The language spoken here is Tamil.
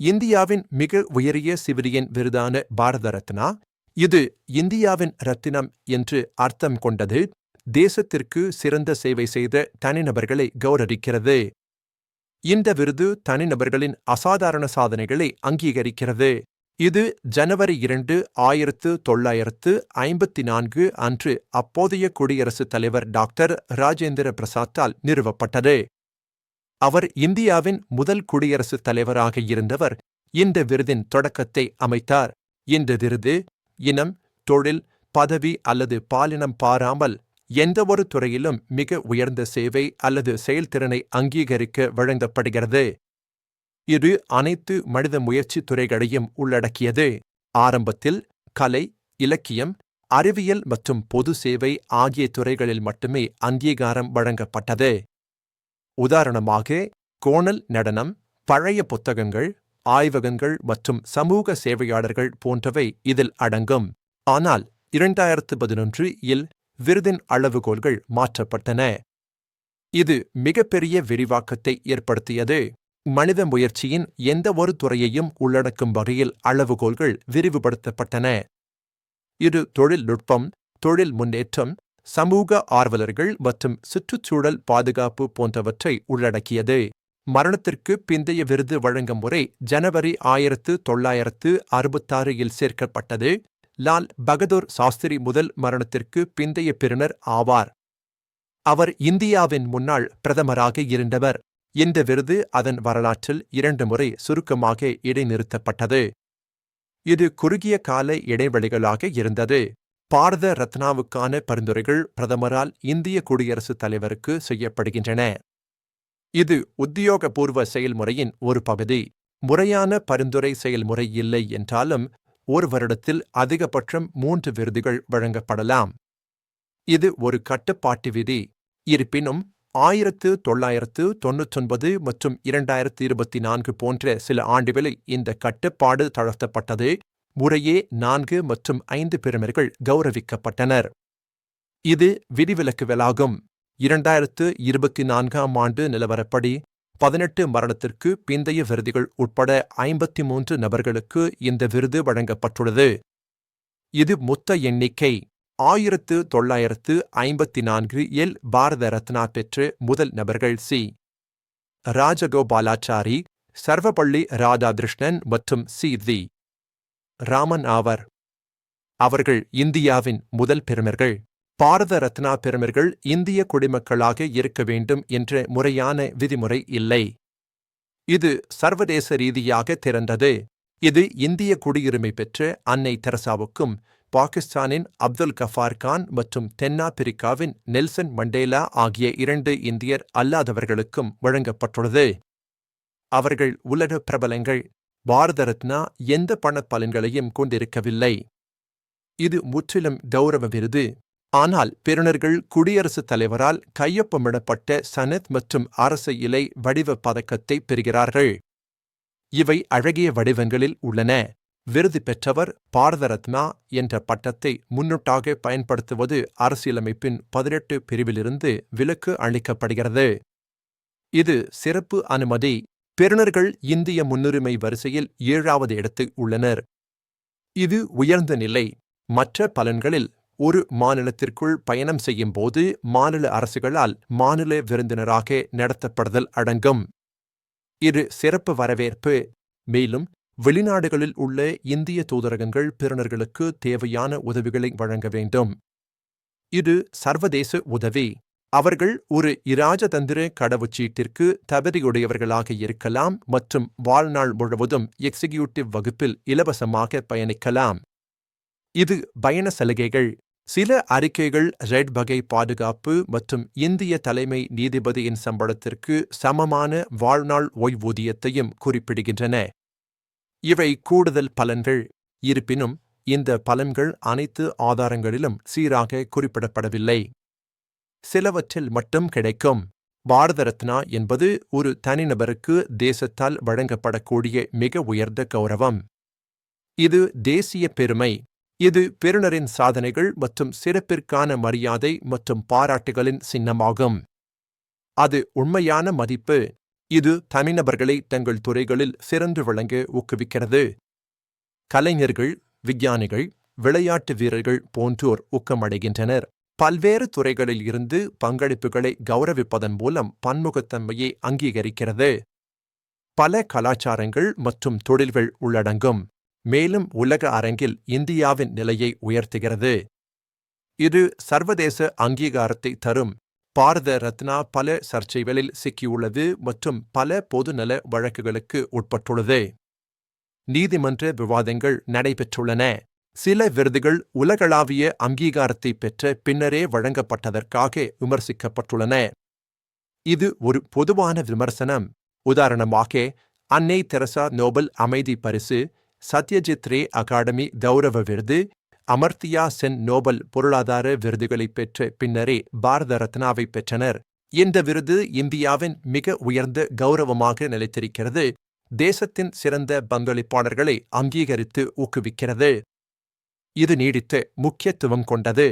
இந்தியாவின் மிக உயரிய சிவிலியன் விருதான பாரத ரத்னா, இது இந்தியாவின் ரத்தினம் என்று அர்த்தம் கொண்டது, தேசத்திற்கு சிறந்த சேவை செய்த தனிநபர்களை கௌரவிக்கிறது. இந்த விருது தனிநபர்களின் அசாதாரண சாதனைகளை அங்கீகரிக்கிறது. இது ஜனவரி 2, 1954 அன்று அப்போதைய குடியரசுத் தலைவர் டாக்டர் ராஜேந்திர பிரசாத்தால் நிறுவப்பட்டது. அவர் இந்தியாவின் முதல் குடியரசுத் தலைவராக இருந்தவர் இந்த விருதின் தொடக்கத்தை அமைத்தார். இந்த விருது இனம், தொழில், பதவி அல்லது பாலினம் பாராமல் எந்தவொரு துறையிலும் மிக உயர்ந்த சேவை அல்லது செயல்திறனை அங்கீகரிக்க வழங்கப்படுகிறது. இது அனைத்து மனித முயற்சி துறைகளையும் உள்ளடக்கியது. ஆரம்பத்தில் கலை, இலக்கியம், அறிவியல் மற்றும் பொது சேவை ஆகிய துறைகளில் மட்டுமே அங்கீகாரம் வழங்கப்பட்டது. உதாரணமாக, கோணல் நடனம், பழைய புத்தகங்கள், ஆய்வகங்கள் மற்றும் சமூக சேவையாளர்கள் போன்றவை இதில் அடங்கும். ஆனால் 2011 இல் விருதின் அளவுகோல்கள் மாற்றப்பட்டன. இது மிகப்பெரிய விரிவாக்கத்தை ஏற்படுத்தியது. மனித முயற்சியின் எந்தவொரு துறையையும் உள்ளடக்கும் வகையில் அளவுகோல்கள் விரிவுபடுத்தப்பட்டன. இது தொழில்நுட்பம், தொழில் முன்னேற்றம், சமூக ஆர்வலர்கள் மற்றும் சுற்றுச்சூழல் பாதுகாப்பு போன்றவற்றை உள்ளடக்கியது. மரணத்திற்கு பிந்தைய விருது வழங்கும் முறை ஜனவரி 1966 இல் சேர்க்கப்பட்டது. லால் பகதூர் சாஸ்திரி முதல் மரணத்திற்கு பிந்தைய பெறுநர் ஆவார். அவர் இந்தியாவின் முன்னாள் பிரதமராக இருந்தவர். இந்த விருது அதன் வரலாற்றில் 2 முறை சுருக்கமாக இடைநிறுத்தப்பட்டது. இது குறுகிய கால இடைவெளிகளாக இருந்தது. பாரத ரத்னாவுக்கான பரிந்துரைகள் பிரதமரால் இந்திய குடியரசுத் தலைவருக்கு செய்யப்படுகின்றன. இது உத்தியோகபூர்வ செயல்முறையின் ஒரு பகுதி. முறையான பரிந்துரை செயல்முறை இல்லை என்றாலும் ஒரு வருடத்தில் அதிகபட்சம் 3 விருதுகள் வழங்கப்படலாம். இது ஒரு கட்டுப்பாட்டு விதி. இருப்பினும் 1999 மற்றும் 2024 போன்ற சில ஆண்டுகளில் இந்த கட்டுப்பாடு தளர்த்தப்பட்டது. முறையே 4 மற்றும் 5 பெறுநர்கள் கௌரவிக்கப்பட்டனர். இது விதிவிலக்குகளாகும். 2024 ஆண்டு நிலவரப்படி 18 மரணத்திற்கு பிந்தைய விருதுகள் உட்பட 53 நபர்களுக்கு இந்த விருது வழங்கப்பட்டுள்ளது. இது மொத்த எண்ணிக்கை. 1954 இல் பாரத ரத்னா பெற்ற முதல் நபர்கள் சி. ராஜகோபாலாச்சாரி, சர்வபள்ளி ராதாகிருஷ்ணன் மற்றும் சி. வி. ராமன் ஆவர். அவர்கள் இந்தியாவின் முதல் பெறுநர்கள். பாரத ரத்னா பெறுநர்கள் இந்திய குடிமக்களாக இருக்க வேண்டும் என்ற முறையான விதிமுறை இல்லை. இது சர்வதேச ரீதியாக திறந்தது. இது இந்திய குடியுரிமை பெற்ற அன்னை தெரசாவுக்கும், பாகிஸ்தானின் அப்துல் கஃபார் கான் மற்றும் தென்னாப்பிரிக்காவின் நெல்சன் மண்டேலா ஆகிய 2 இந்தியர் அல்லாதவர்களுக்கும் வழங்கப்பட்டுள்ளது. அவர்கள் உலக பிரபலங்கள். பாரத ரத்னா எந்த பணப் பலன்களையும் கொண்டிருக்கவில்லை. இது முற்றிலும் கௌரவ விருது. ஆனால் பெறுநர்கள் குடியரசுத் தலைவரால் கையொப்பமிடப்பட்ட சனத் மற்றும் அரசு இலை வடிவ பதக்கத்தை பெறுகிறார்கள். இவை அழகிய வடிவங்களில் உள்ளன. விருது பெற்றவர் பாரத ரத்னா என்ற பட்டத்தை முன்னொட்டாக பயன்படுத்துவது அரசியலமைப்பின் 18 பிரிவிலிருந்து விலக்கு அளிக்கப்படுகிறது. இது சிறப்பு அனுமதி. பெறுநர்கள் இந்திய முன்னுரிமை வரிசையில் 7வது இடத்தில் உள்ளனர். இது உயர்ந்த நிலை. மற்ற பலன்களில் ஒரு மாநிலத்திற்குள் பயணம் செய்யும் போது மாநில அரசுகளால் மாநில விருந்தினராக நடத்தப்படுதல் அடங்கும். இது சிறப்பு வரவேற்பு. மேலும் வெளிநாடுகளில் உள்ள இந்திய தூதரகங்கள் பெறுநர்களுக்கு தேவையான உதவிகளை வழங்க வேண்டும். இது சர்வதேச உதவி. அவர்கள் ஒரு இராஜதந்திர கடவுச்சீட்டிற்கு தகுதியுடையவர்களாக இருக்கலாம் மற்றும் வாழ்நாள் முழுவதும் எக்ஸிகியூட்டிவ் வகுப்பில் இலவசமாக பயணிக்கலாம். இது பயண சலுகைகள். சில அறிக்கைகள் ரெட் வகை பாதுகாப்பு மற்றும் இந்திய தலைமை நீதிபதியின் சம்பளத்திற்கு சமமான வாழ்நாள் ஓய்வூதியத்தையும் குறிப்பிடுகின்றன. இவை கூடுதல் பலன்கள். இருப்பினும் இந்த பலன்கள் அனைத்து ஆதாரங்களிலும் சீராக குறிப்பிடப்படவில்லை. சிலவற்றில் மட்டும் கிடைக்கும். பாரத ரத்னா என்பது ஒரு தனிநபருக்கு தேசத்தால் வழங்கப்படக்கூடிய மிக உயர்ந்த கௌரவம். இது தேசிய பெருமை. இது பெறுநரின் சாதனைகள் மற்றும் சிறப்பிற்கான மரியாதை மற்றும் பாராட்டுகளின் சின்னமாகும். அது உண்மையான மதிப்பு. இது தனிநபர்களை தங்கள் துறைகளில் சிறந்து விளங்க ஊக்குவிக்கிறது. கலைஞர்கள், விஞ்ஞானிகள், விளையாட்டு வீரர்கள் போன்றோர் ஊக்கமடைகின்றனர். பல்வேறு துறைகளில் இருந்து பங்களிப்புகளை கௌரவிப்பதன் மூலம் பன்முகத்தன்மையை அங்கீகரிக்கிறது. பல கலாச்சாரங்கள் மற்றும் தொழில்கள் உள்ளடங்கும். மேலும் உலக அரங்கில் இந்தியாவின் நிலையை உயர்த்துகிறது. இது சர்வதேச அங்கீகாரத்தை தரும். பாரத ரத்னா பல சர்ச்சைகளில் சிக்கியுள்ளது மற்றும் பல பொதுநல வழக்குகளுக்கு உட்பட்டுள்ளது. நீதிமன்ற விவாதங்கள் நடைபெற்றுள்ளன. சில விருதுகள் உலகளாவிய அங்கீகாரத்தை பெற்ற பின்னரே வழங்கப்பட்டதற்காக விமர்சிக்கப்பட்டுள்ளன. இது ஒரு பொதுவான விமர்சனம். உதாரணமாக, அன்னை தெரசா நோபல் அமைதி பரிசு, சத்யஜித் ரே அகாடமி கௌரவ விருது, அமர்த்தியா சென் நோபல் பொருளாதார விருதுகளை பெற்ற பின்னரே பாரத ரத்னாவை பெற்றனர். இந்த விருது இந்தியாவின் மிக உயர்ந்த கௌரவமாக நிலைத்திருக்கிறது. தேசத்தின் சிறந்த பங்களிப்பாளர்களை அங்கீகரித்து ஊக்குவிக்கிறது. இது நீடித்த முக்கியத்துவம் கொண்டது.